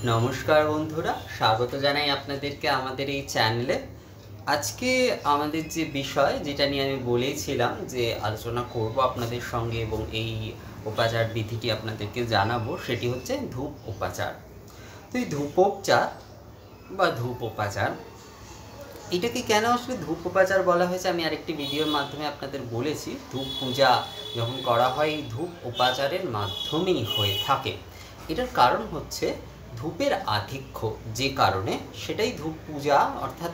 নমস্কার বন্ধুরা, স্বাগত জানাই আপনাদেরকে আমাদের এই চ্যানেলে। আজকে আমাদের যে বিষয় যেটা নিয়ে আমি বলেছিলাম যে আলোচনা করব আপনাদের সঙ্গে এবং এই উপাচার বিধিটি আপনাদেরকে জানাবো, সেটি হচ্ছে ধূপ উপাচার। তো এই ধূপোপচার বা ধূপ উপাচার, এটাকে কেন আসলে ধূপ উপাচার বলা হয়েছে আমি আরেকটি ভিডিওর মাধ্যমে আপনাদের বলেছি। ধূপ পূজা যখন করা হয় এই ধূপ উপাচারের মাধ্যমেই হয়ে থাকে। এটার কারণ হচ্ছে ধূপের আধিক্য, যে কারণে সেটাই ধূপ পূজা, অর্থাৎ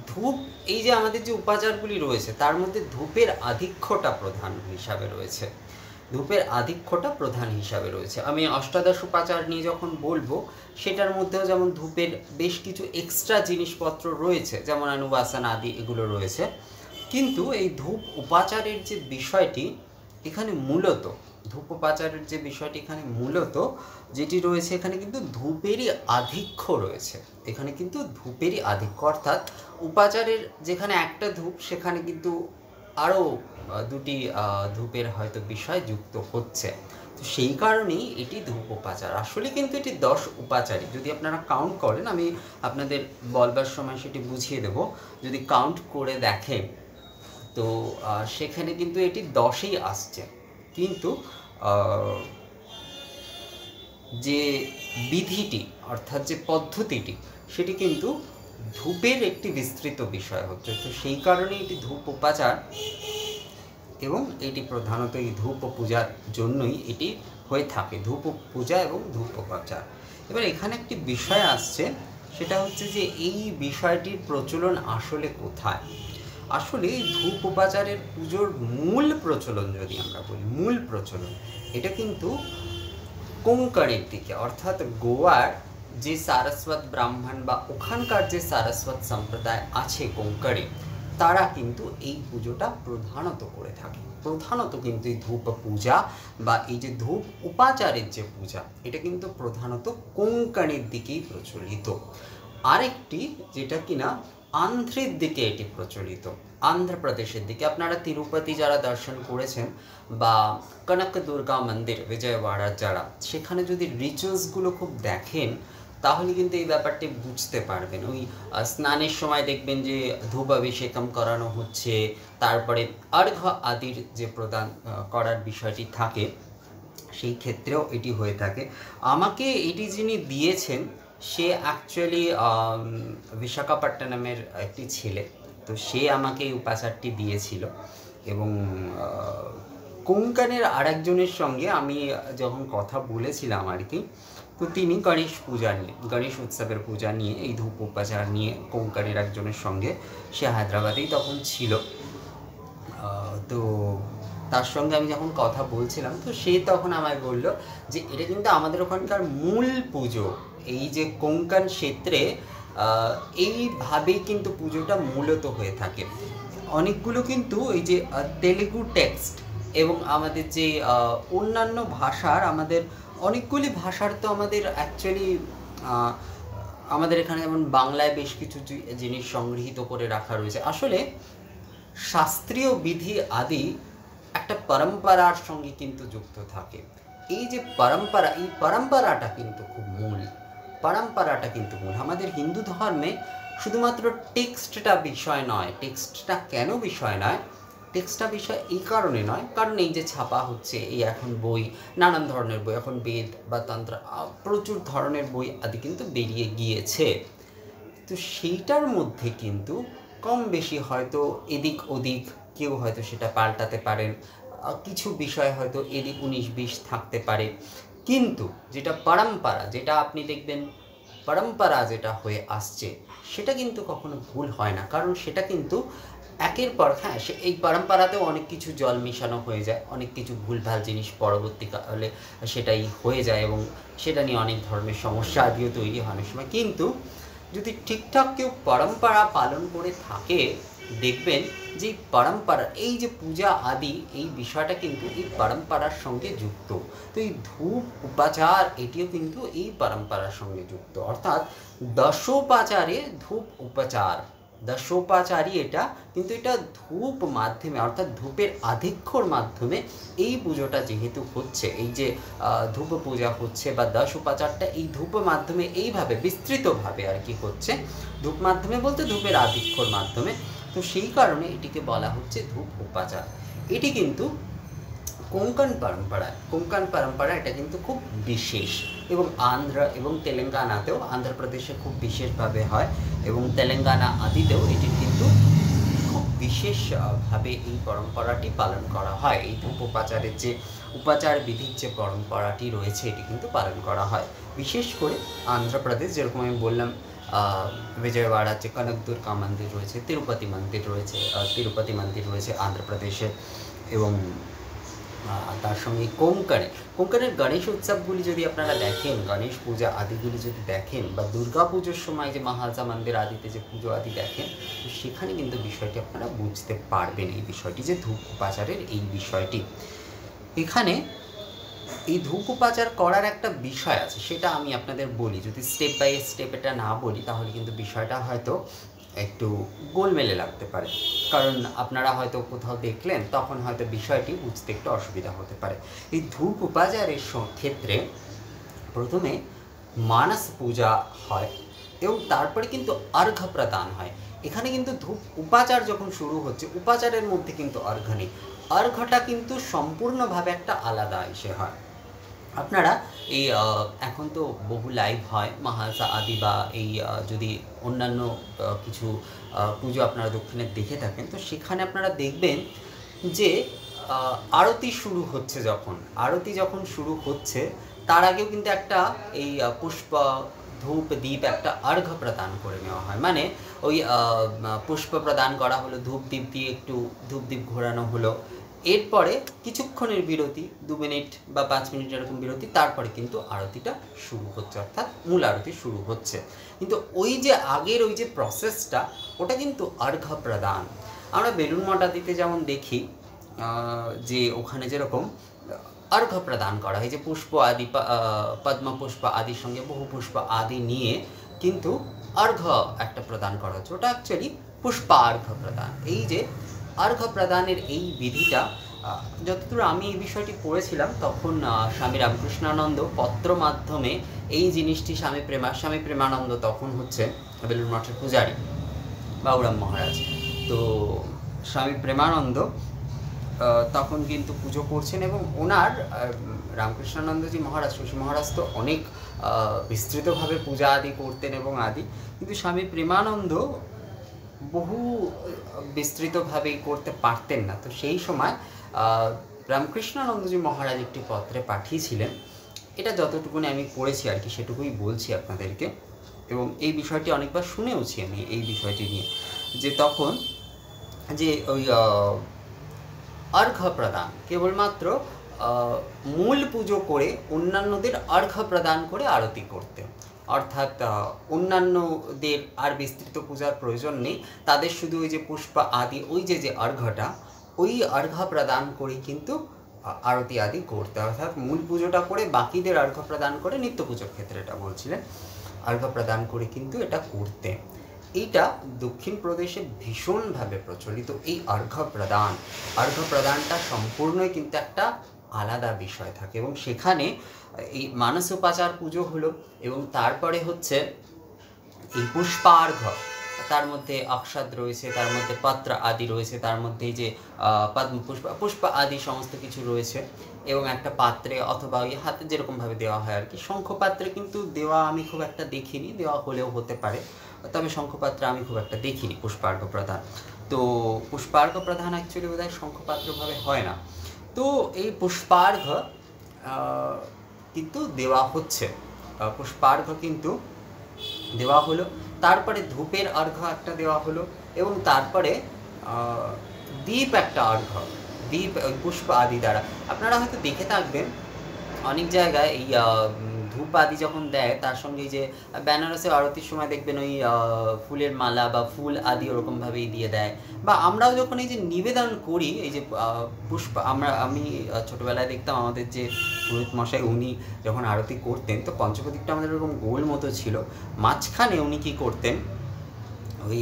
ধূপ, এই যে আমাদের যে উপাচারগুলি রয়েছে তার মধ্যে ধূপের আধিক্যটা প্রধান হিসাবে রয়েছে। ধূপের আধিক্যটা প্রধান হিসাবে রয়েছে। আমি অষ্টাদশ উপাচার নিয়ে যখন বলবো, সেটার মধ্যেও যেমন ধূপের বেশ কিছু এক্সট্রা জিনিসপত্র রয়েছে, যেমন অনুবাসন আদি এগুলো রয়েছে, কিন্তু এই ধূপ উপাচারের যে বিষয়টি এখানে মূলত, ধূপ উপাচারের যে বিষয়টি এখানে মূলত যেটি রয়েছে, এখানে কিন্তু ধূপেরই আধিক্য রয়েছে। এখানে কিন্তু ধূপেরই আধিক্য, অর্থাৎ উপাচারের যেখানে একটা ধূপ সেখানে কিন্তু আরও দুটি ধূপের হয়তো বিষয় যুক্ত হচ্ছে। তো সেই কারণেই এটি ধূপ উপাচার। আসলে কিন্তু এটি 10 উপাচারই। যদি আপনারা কাউন্ট করেন, আমি আপনাদের বলবার সময় সেটি বুঝিয়ে দেব। যদি কাউন্ট করে দেখেন তো সেখানে কিন্তু এটি 10ই আসছে, কিন্তু যে বিধিটি অর্থাৎ যে পদ্ধতিটি সেটি কিন্তু ধূপের একটি বিস্তৃত বিষয় হচ্ছে। তো সেই কারণে এটি ধূপ উপাচার, এবং এটি প্রধানত এই ধূপ পূজার জন্যই এটি হয়ে থাকে, ধূপ পূজা এবং ধূপ উপাচার। এবার এখানে একটি বিষয় আসছে, সেটা হচ্ছে যে এই বিষয়টির প্রচলন আসলে কোথায়। আসলে ধূপ উপাচারের পুজোর মূল প্রচলন যদি আমরা বলি, মূল প্রচলন এটা কিন্তু কোঙ্কণের দিকে, অর্থাৎ গোয়ার যে সারস্বত ব্রাহ্মণ বা ওখানকার যে সারস্বত সম্প্রদায় আছে কোঙ্কণে, তারা কিন্তু এই পুজোটা প্রধানত করে থাকে। প্রধানত কিন্তু এই ধূপ পূজা বা এই যে ধূপ উপাচারের যে পূজা, এটা কিন্তু প্রধানত কোঙ্কণের দিকেই প্রচলিত। আরেকটি যেটা কিনা আন্ধ্রের দিকে এটি প্রচলিত, আন্ধ্রপ্রদেশের দিকে। আপনারা তিরুপতি যারা দর্শন করেছেন বা কনক দুর্গা মন্দির বিজয়ওয়াড়ার যারা, সেখানে যদি রিচুয়ালসগুলো খুব দেখেন তাহলে কিন্তু এই ব্যাপারটি বুঝতে পারবেন। ওই স্নানের সময় দেখবেন যে ধূপাভিষেকম করানো হচ্ছে, তারপরে অর্ঘ্য আদির যে প্রদান করার বিষয়টি থাকে, সেই ক্ষেত্রেও এটি হয়ে থাকে। আমাকে এটি যিনি দিয়েছেন সে অ্যাকচুয়ালি বিশাখাপট্টনমের একটি ছেলে, তো সে আমাকে এই উপাচারটি দিয়েছিল। এবং কোঙ্কণের আরেকজনের সঙ্গে আমি যখন কথা বলেছিলাম আর কি, তো তিনি গণেশ পূজা নিয়ে, গণেশ উৎসবের পূজা নিয়ে, এই ধূপ উপাচার নিয়ে কোঙ্কণের একজনের সঙ্গে, সে হায়দ্রাবাদেই তখন ছিল। তো তার সঙ্গে আমি যখন কথা বলছিলাম, তো সে তখন আমায় বলল যে এটা কিন্তু আমাদের ওখানকার মূল পুজো, এই যে কোঙ্কণ ক্ষেত্রে এইভাবেই কিন্তু পুজোটা মূলত হয়ে থাকে। অনেকগুলো কিন্তু এই যে তেলেগু টেক্সট এবং আমাদের যে অন্যান্য ভাষার, আমাদের অনেকগুলি ভাষার তো আমাদের অ্যাকচুয়ালি আমাদের এখানে যেমন বাংলায় বেশ কিছু জিনিস সংগৃহীত করে রাখা রয়েছে। আসলে শাস্ত্রীয় বিধি আদি একটা পরম্পরার সঙ্গে কিন্তু যুক্ত থাকে। এই যে পরম্পরা, এই পরম্পরাটা কিন্তু খুব মূল, পরম্পরাটা কিন্তু মূল। আমাদের হিন্দু ধর্মে শুধুমাত্র টেক্সটটা বিষয় নয়। টেক্সটটা কেন বিষয় নয়? টেক্সটটা বিষয় এই কারণে নয়, কারণ এই যে ছাপা হচ্ছে, এই এখন বই, নানান ধরনের বই, এখন বেদ বা তন্ত্র, প্রচুর ধরনের বই আদি কিন্তু বেরিয়ে গিয়েছে। তো সেইটার মধ্যে কিন্তু কম বেশি হয়তো এদিক ওদিক কেউ হয়তো সেটা পাল্টাতে পারেন, কিছু বিষয় হয়তো এদিক 19-20 থাকতে পারে, কিন্তু যেটা পরম্পরা, যেটা আপনি দেখবেন পরম্পরা যেটা হয়ে আসছে, সেটা কিন্তু কখনো ভুল হয় না। কারণ সেটা কিন্তু একের পর, হ্যাঁ, সে এই পরম্পরাতেও অনেক কিছু জল মেশানো হয়ে যায়, অনেক কিছু ভুলভাল জিনিস পরবর্তীকালে সেটাই হয়ে যায়, এবং সেটা নিয়ে অনেক ধরনের সমস্যা আদিও তৈরি হয় অনেক সময়। কিন্তু যদি ঠিকঠাক কেউ পরম্পরা পালন করে থাকে, দেখবেন যে পরম্পরা, এই যে পূজা আদি, এই বিষয়টা কিন্তু এই পরম্পরার সঙ্গে যুক্ত। তো এই ধূপ উপাচার এটিও কিন্তু এই পরম্পরার সঙ্গে যুক্ত, অর্থাৎ দশোপাচারে ধূপ উপাচার, দশোপাচারী এটা, কিন্তু এটা ধূপ মাধ্যমে অর্থাৎ ধূপের আধিক্যর মাধ্যমে এই পুজোটা যেহেতু হচ্ছে, এই যে ধূপ পূজা হচ্ছে বা দশোপাচারটা এই ধূপ মাধ্যমে এইভাবে বিস্তৃতভাবে আর কি হচ্ছে, ধূপ মাধ্যমে বলতে ধূপের আধিক্যর মাধ্যমে, তো সেই কারণে এটিকে বলা হচ্ছে ধূপ উপাচার। এটি কিন্তু কোঙ্কণ পরম্পরা এটা কিন্তু খুব বিশেষ, এবং আন্ধ্র এবং তেলেঙ্গানাতেও, আন্ধ্রপ্রদেশে খুব বিশেষভাবে হয় এবং তেলেঙ্গানা আদিতেও এটির কিন্তু খুব বিশেষভাবে এই পরম্পরাটি পালন করা হয়। এই ধূপ উপাচারের যে উপাচার বিধির যে পরম্পরাটি রয়েছে এটি কিন্তু পালন করা হয় বিশেষ করে আন্ধ্রপ্রদেশ, যেরকম আমি বললাম বিজয়ওয়াড়া যে কনক দুর্গা মন্দির রয়েছে, তিরুপতি মন্দির রয়েছে আন্ধ্রপ্রদেশে, এবং তার সঙ্গে কোঙ্কণের গণেশ উৎসবগুলি যদি আপনারা দেখেন, গণেশ পূজা আদিগুলি যদি দেখেন, বা দুর্গা পুজোর সময় যে মহালসা মন্দির আদিতে যে পুজো আদি দেখেন, তো সেখানে কিন্তু বিষয়টি আপনারা বুঝতে পারবেন, এই বিষয়টি যে ধূপ উপাচারের এই বিষয়টি। এখানে এই ধূপ উপাচার করার একটা বিষয় আছে, সেটা আমি আপনাদের বলি, যদি স্টেপ বাই স্টেপ এটা না বলি তাহলে কিন্তু বিষয়টা হয়তো একটু গোলমেলে লাগতে পারে, কারণ আপনারা হয়তো কোথাও দেখলেন তখন হয়তো বিষয়টি বুঝতে একটু অসুবিধা হতে পারে। এই ধূপ উপাচারের ক্ষেত্রে প্রথমে মানস পূজা হয় এবং তারপরে কিন্তু অর্ঘ্য প্রদান হয়। এখানে কিন্তু ধূপ উপাচার যখন শুরু হচ্ছে, উপাচারের মধ্যে কিন্তু অর্ঘ্য নেই, অর্ঘ্যটা কিন্তু সম্পূর্ণভাবে একটা আলাদা এসে হয়। আপনারা এই এখন তো বহু লাইভ হয় মহালসা আদি, বা এই যদি অন্যান্য কিছু পুজো আপনারা দক্ষিণে দেখে থাকেন, তো সেখানে আপনারা দেখবেন যে আরতি যখন শুরু হচ্ছে তার আগেও কিন্তু একটা এই পুষ্প ধূপ দ্বীপ একটা অর্ঘ্য প্রদান করে নেওয়া হয়, মানে ওই পুষ্প প্রদান করা হলো, ধূপ দ্বীপ দিয়ে একটু ধূপ দ্বীপ ঘোরানো হলো, এরপরে কিছুক্ষণের বিরতি, 2 মিনিট বা 5 মিনিট এরকম বিরতি, তারপরে কিন্তু আরতিটা শুরু হচ্ছে, অর্থাৎ মূল আরতি শুরু হচ্ছে। কিন্তু ওই যে আগের ওই যে প্রসেসটা, ওটা কিন্তু অর্ঘ্য প্রদান। আমরা বেলুড় মঠ আদিতে যেমন দেখি যে ওখানে যেরকম অর্ঘ্য প্রদান করা হয়, যে পুষ্প আদি, পদ্ম পুষ্প আদির সঙ্গে বহু পুষ্প আদি নিয়ে কিন্তু অর্ঘ্য একটা প্রদান করা হচ্ছে, ওটা অ্যাকচুয়ালি পুষ্পার্ঘ্য প্রদান। এই যে অর্ঘ্য প্রদানের এই বিধিটা, যতদূর আমি এই বিষয়টি পড়েছিলাম তখন স্বামী রামকৃষ্ণানন্দ পত্র মাধ্যমে এই জিনিসটি, স্বামী প্রেমানন্দ তখন হচ্ছে বেলুড় মঠের পূজারী বাউরাম মহারাজ, তো স্বামী প্রেমানন্দ তখন কিন্তু পুজো করছেন, এবং ওনার রামকৃষ্ণানন্দজি মহারাজ, শশী মহারাজ তো অনেক বিস্তৃতভাবে পূজা আদি করতেন এবং আদি, কিন্তু স্বামী প্রেমানন্দ বহু বিস্তৃতভাবেই করতে পারতেন না। তো সেই সময় রামকৃষ্ণানন্দজি মহারাজ একটি পত্রে পাঠিয়েছিলেন, এটা যতটুকুনি আমি পড়েছি আর কি সেটুকুই বলছি আপনাদেরকে, এবং এই বিষয়টি অনেকবার শুনেওছি আমি এই বিষয়টি নিয়ে, যে তখন যে ওই অর্ঘ্য প্রদান কেবলমাত্র মূল পুজো করে অন্যান্যদের অর্ঘ্য প্রদান করে আরতি করতে, অর্থাৎ অন্যান্যদের আর বিস্তৃত পূজার প্রয়োজন নেই, তাদের শুধু ওই যে পুষ্প আদি, ওই যে অর্ঘ্যটা, ওই অর্ঘ্য প্রদান করে কিন্তু আরতি আদি করতে, অর্থাৎ মূল পুজোটা করে বাকিদের অর্ঘ্য প্রদান করে, নিত্য পুজোর ক্ষেত্রে এটা বলছিলেন, অর্ঘ্য প্রদান করে কিন্তু এটা করতে। এইটা দক্ষিণ প্রদেশে ভীষণভাবে প্রচলিত, এই অর্ঘ্য প্রদানটা সম্পূর্ণই কিন্তু একটা আলাদা বিষয় থাকে, এবং সেখানে এই মানস উপাচার পুজো হলো, এবং তারপরে হচ্ছে এই পুষ্পার্ঘ্য, তার মধ্যে অক্ষত রয়েছে, তার মধ্যে পত্র আদি রয়েছে, তার মধ্যে যে পদ্ম পুষ্প আদি সমস্ত কিছু রয়েছে, এবং একটা পাত্রে অথবা ওই হাতে যেরকমভাবে দেওয়া হয় আর কি, শঙ্খপাত্রে কিন্তু দেওয়া আমি খুব একটা দেখিনি, দেওয়া হলেও হতে পারে, তবে শঙ্খপাত্রে আমি খুব একটা দেখিনি পুষ্পার্ঘ্য প্রদান। তো পুষ্পার্ঘ্য প্রদান অ্যাকচুয়ালি বোধহয় শঙ্খপাত্রভাবে হয় না, তো এই পুষ্পার্ঘ্য কিন্তু দেওয়া হচ্ছে, পুষ্পার্ঘ্য কিন্তু দেওয়া হলো, তারপরে ধূপের অর্ঘ্য একটা দেওয়া হলো, এবং তারপরে দীপ একটা অর্ঘ্য, দীপ ওই পুষ্প আদি দ্বারা। আপনারা হয়তো দেখে থাকবেন অনেক জায়গায় এই ধূপ আদি যখন দেয়, তার সঙ্গে যে বেনারসে আরতির সময় দেখবেন ওই ফুলের মালা বা ফুল আদি ওরকমভাবেই দিয়ে দেয়, বা আমরাও যখন এই যে নিবেদন করি, এই যে পুষ্প, আমি ছোটোবেলায় দেখতাম আমাদের যে পুরোহিত মশাই, উনি যখন আরতি করতেন, তো পঞ্চপ্রদীপটা আমাদের এরকম গোল মতো ছিল, মাঝখানে উনি কী করতেন, ওই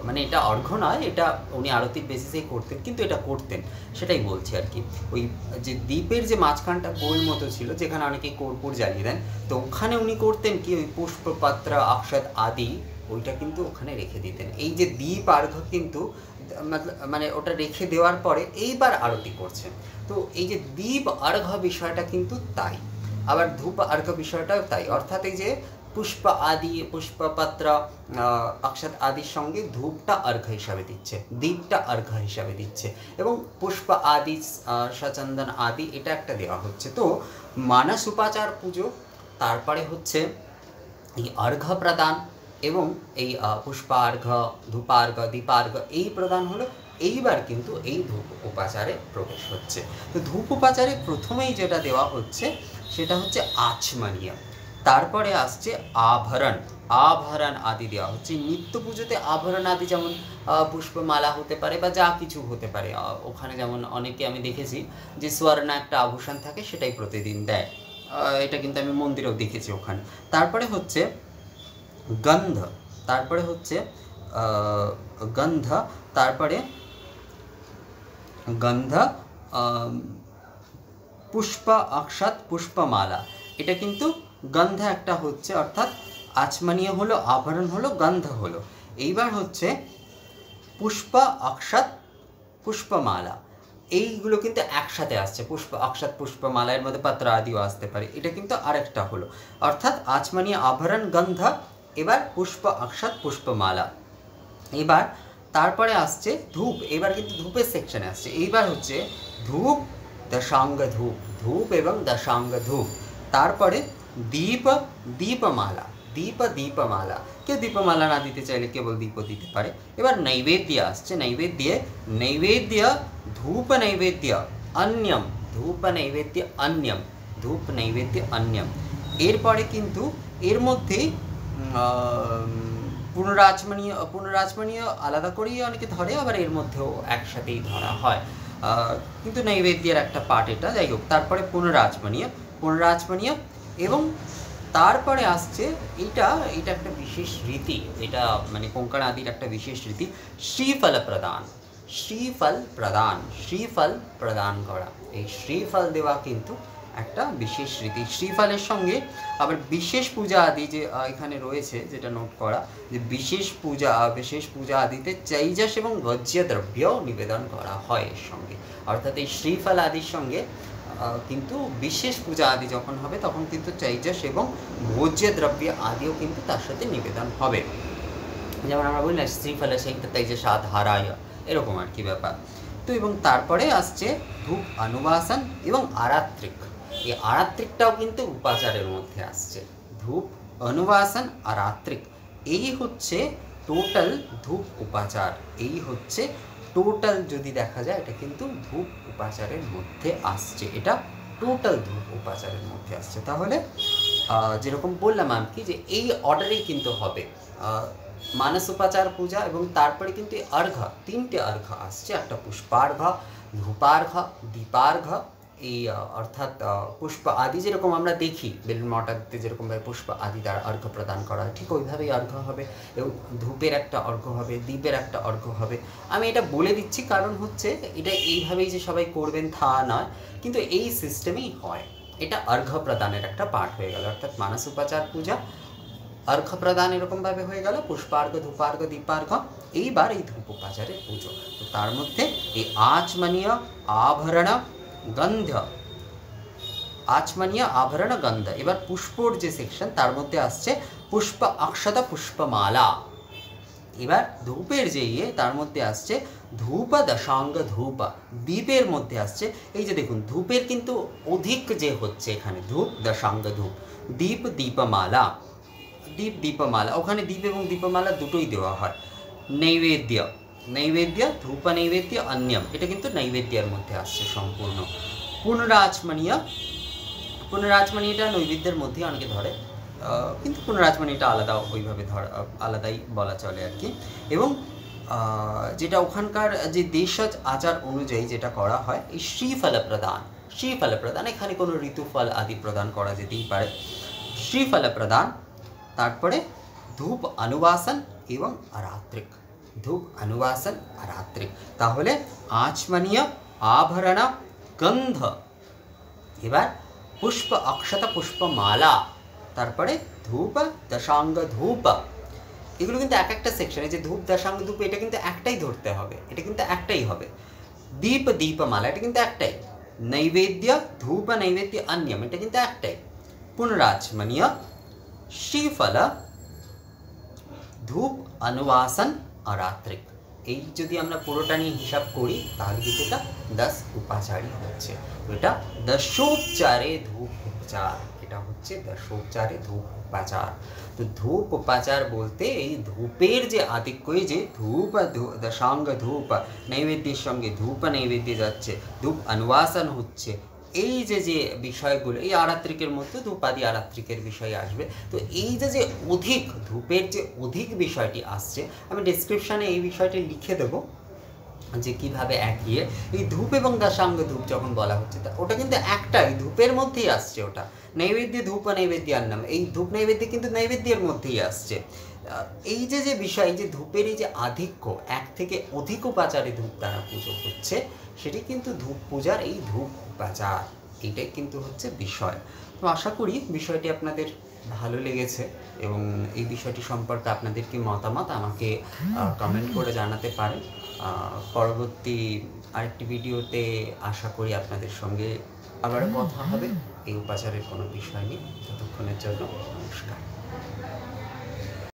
মানে এটা অর্ঘ্য নয়, এটা উনি আরতির বেসিসেই করতেন, কিন্তু এটা করতেন, সেটাই বলছি আর কি। ওই যে দ্বীপের যে মাঝখানটা গোল মতো ছিল, যেখানে অনেকে কর্পূর জ্বালিয়ে দেন, তো ওখানে উনি করতেন কি, ওই পুষ্পপাত্র অক্ষত আদি ওইটা কিন্তু ওখানে রেখে দিতেন। এই যে দ্বীপ আর্ঘ্য কিন্তু মানে ওটা রেখে দেওয়ার পরে এইবার আরতি করছেন। তো এই যে দ্বীপ আর্ঘ্য বিষয়টা কিন্তু তাই, আবার ধূপ আর্ঘ্য বিষয়টাও তাই, অর্থাৎ এই যে পুষ্প আদি, পুষ্পপত্র, অক্ষত আদির সঙ্গে ধূপটা অর্ঘ্য হিসাবে দিচ্ছে, দীপটা অর্ঘ্য হিসাবে দিচ্ছে, এবং পুষ্প আদি, সচন্দন আদি এটা একটা দেওয়া হচ্ছে। তো মানস উপাচার পুজো, তারপরে হচ্ছে এই অর্ঘ্য প্রদান এবং এই পুষ্পার্ঘ্য, ধূপার্ঘ্য, দীপার্ঘ্য এই প্রদান হলো। এইবার কিন্তু এই ধূপ উপাচারে প্রবেশ হচ্ছে। তো ধূপ উপাচারে প্রথমেই যেটা দেওয়া হচ্ছে সেটা হচ্ছে আচমনীয়, তারপরে আসছে আভরণ, আভরণ আদি দেওয়া হচ্ছে। নিত্য পুজোতে আভরণ আদি যেমন পুষ্পমালা হতে পারে বা যা কিছু হতে পারে, ওখানে যেমন অনেকে আমি দেখেছি যে স্বর্ণ একটা আভূষণ থাকে, সেটাই প্রতিদিন দেয়, এটা কিন্তু আমি মন্দিরেও দেখেছি ওখানে। তারপরে হচ্ছে গন্ধ, তারপরে হচ্ছে গন্ধ, তারপরে গন্ধ, পুষ্প অক্ষত পুষ্পমালা, এটা কিন্তু গন্ধ একটা হচ্ছে, অর্থাৎ আচমনীয় হলো, আভরণ হলো, গন্ধ হলো। এইবার হচ্ছে পুষ্প অক্ষত পুষ্পমালা, এইগুলো কিন্তু একসাথে আসছে, পুষ্প অক্ষত পুষ্পমালা, এর মধ্যে পত্র আদিও আসতে পারে, এটা কিন্তু আরেকটা হলো, অর্থাৎ আচমনীয়, আভরণ, গন্ধ, এবার পুষ্প অক্ষত পুষ্পমালা। এবার তারপরে আসছে ধূপ, এবার কিন্তু ধূপের সেকশনে আসছে। এইবার হচ্ছে ধূপ, দশাঙ্গ ধূপ, ধূপ এবং দশাঙ্গ ধূপ। তারপরে দীপ, দীপমালা, দীপ, দীপমালা, কেউ দীপমালা না দিতে চাইলে কেবল দীপ দিতে পারে। এবার নৈবেদ্য আসছে, নৈবেদ্যে নৈবেদ্য, ধূপ নৈবেদ্য অন্যম, ধূপ নৈবেদ্য অন্যম, ধূপ নৈবেদ্য অন্যম। এরপরে কিন্তু এর মধ্যে পুনরাচমনীয়, পুনরাচমনীয় আলাদা করেই অনেকে ধরে, আবার এর মধ্যেও একসাথেই ধরা হয়, কিন্তু নৈবেদ্যের একটা পার্ট এটা, যাই হোক। তারপরে পুনরাচমনীয়, পুনরাচমনীয়, এবং তারপরে আসছে এটা, এটা একটা বিশেষ রীতি, এটা মানে কোঙ্কণ আদির একটা বিশেষ রীতি, শ্রীফল প্রদান, শ্রীফল প্রদান, শ্রীফল প্রদান করা। এই শ্রীফল দেওয়া কিন্তু একটা বিশেষ রীতি। শ্রীফলের সঙ্গে আবার বিশেষ পূজা আদি যে এখানে রয়েছে, যেটা নোট করা, যে বিশেষ পূজা আদিতে চৈজস এবং ভোজ্য দ্রব্য নিবেদন করা হয় এর সঙ্গে, অর্থাৎ এই শ্রীফল আদির সঙ্গে কিন্তু বিশেষ পূজা আদি যখন হবে তখন কিন্তু চৈজস এবং ভোজ্য দ্রব্য আদিও কিন্তু তার সাথে নিবেদন হবে, যেমন আমরা বলি না শ্রীফলে সেই তেজসা ধারায়, এরকম আর কি ব্যাপার। তো এবং তারপরে আসছে ধূপ অনুবাসন এবং আরাত্রিক, এই আরাত্রিকটাও কিন্তু উপাচারের মধ্যে আসছে, ধূপ অনুবাসন আরাত্রিক, এই হচ্ছে টোটাল ধূপ উপাচার, এই হচ্ছে টোটাল যদি দেখা যায় এটা কিন্তু ধূপ উপাচারের মধ্যে আসছে, এটা টোটাল ধূপ উপাচারের মধ্যে আসছে। তাহলে যেরকম বললাম আর কি, যে এই অর্ডারেই কিন্তু হবে মানস উপাচার পূজা, এবং তারপরে কিন্তু অর্ঘ্য, তিনটে অর্ঘ্য আসছে, একটা পুষ্পার্ঘ্য, ধূপার্ঘ্য, দীপার্ঘ্য। এই অর্থাৎ পুষ্প আদি যেরকম আমরা দেখি বেলুন মঠে যেরকমভাবে পুষ্প আদি দ্বারা অর্ঘ্য প্রদান করা হয়, ঠিক ওইভাবেই অর্ঘ্য হবে, এবং ধূপের একটা অর্ঘ্য হবে, দীপের একটা অর্ঘ্য হবে। আমি এটা বলে দিচ্ছি কারণ হচ্ছে এটা এইভাবেই যে সবাই করবেন তা নয়, কিন্তু এই সিস্টেমেই হয়, এটা অর্ঘ্য প্রদানের একটা পার্ট হয়ে গেল, অর্থাৎ মানস উপাচার পূজা, অর্ঘ্য প্রদান এরকমভাবে হয়ে গেল, পুষ্পার্ঘ্য, ধূপার্ঘ্য, দীপার্ঘ্য। এইবার এই ধূপ উপাচারের পুজো, তো তার মধ্যে এই আচমনীয়, আভরণ, গন্ধ, আচমনীয়, আভরণ, গন্ধ। এবার পুষ্পর যে সেকশন তার মধ্যে আসছে পুষ্প অক্ষত পুষ্পমালা। এবার ধূপের যে তার মধ্যে আসছে ধূপ, দশাঙ্গ ধূপ। দীপের মধ্যে আসছে, এই যে দেখুন ধূপের কিন্তু অধিক যে হচ্ছে এখানে, ধূপ, দশাঙ্গ ধূপ, দীপ, দীপমালা, দীপ, দীপমালা, ওখানে দীপ এবং দীপমালা দুটোই দেওয়া হয়। নৈবেদ্য, নৈবেদ্য, ধূপ নৈবেদ্য অন্যম, এটা কিন্তু নৈবেদ্যের মধ্যে আসছে সম্পূর্ণ। পুনরাচমনীয়, পুনরাচমনীয়টা নৈবেদ্যের মধ্যে অনেকে ধরে, কিন্তু পুনরাচমনীয়টা আলাদা, ওইভাবে আলাদাই বলা চলে আর কি। এবং যেটা ওখানকার যে দেশজ আচার অনুযায়ী যেটা করা হয়, এই শ্রীফল প্রদান, শ্রীফল প্রদান, এখানে কোনো ঋতুফল আদি প্রদান করা যেতেই পারে, শ্রীফল প্রদান, তারপরে ধূপ অনুবাসন এবং আরাত্রিক। ধূপ অনুবাসন আরাত্রিক। তাহলে আচমনীয়, আভরণ, গন্ধ, এবার পুষ্প, অক্ষত পুষ্পমালা, তারপরে ধূপ, দশাঙ্গ ধূপ, এগুলো কিন্তু এক একটা সেকশন। এই যে ধূপ, দশাঙ্গ ধূপ, এটা কিন্তু একটাই ধরতে হবে, এটা কিন্তু একটাই হবে। দীপ, দীপমালা, এটা কিন্তু একটাই। নৈবেদ্য, ধূপ নৈবেদ্য অন্যম, এটা কিন্তু একটাই। পুনরাচমনীয়, শ্রীফল, ধূপ অনুবাসন আরাত্রিক। এই যদি আমরা পুরোটা নিয়ে হিসাব করি তাহলে কিন্তু এটা 10 উপাচারই হচ্ছে। তো এটা দশোপচারে ধূপ উপচার, এটা হচ্ছে দশোপচারে ধূপ উপাচার। তো ধূপ উপাচার বলতে এই ধূপের যে আধিক্য, যে ধূপ, দশাঙ্গ ধূপ, নৈবেদ্যের সঙ্গে ধূপ নৈবেদ্য যাচ্ছে, ধূপ অনুবাসন হচ্ছে, এই যে যে বিষয়গুলো, এই আরাত্রিকের মধ্যে ধূপাদি আরাত্রিকের বিষয় আসবে। তো এই যে যে অধিক, ধূপের যে অধিক বিষয়টি আসছে, আমি ডেসক্রিপশানে এই বিষয়টি লিখে দেবো যে কীভাবে এগিয়ে এই ধূপ এবং দশাঙ্গ ধূপ যখন বলা হচ্ছে, তা ওটা কিন্তু একটাই, ধূপের মধ্যেই আসছে ওটা। নৈবেদ্য, ধূপ নৈবেদ্য অন্নম, এই ধূপ নৈবেদ্য কিন্তু নৈবেদ্যের মধ্যেই আসছে। এই যে যে বিষয়, এই যে ধূপের এই যে আধিক্য, এক থেকে অধিক উপাচারে ধূপ দ্বারা পুজো হচ্ছে, সেটি কিন্তু ধূপ পূজার এই ধূপ উপাচার, এটাই কিন্তু হচ্ছে বিষয়। তো আশা করি বিষয়টি আপনাদের ভালো লেগেছে এবং এই বিষয়টি সম্পর্কে আপনাদের কি মতামত আমাকে কমেন্ট করে জানাতে পারেন। পরবর্তী আরেকটি ভিডিওতে আশা করি আপনাদের সঙ্গে আবার কথা হবে এই উপাচারের কোনো বিষয় নিয়ে। ততক্ষণের জন্য নমস্কার।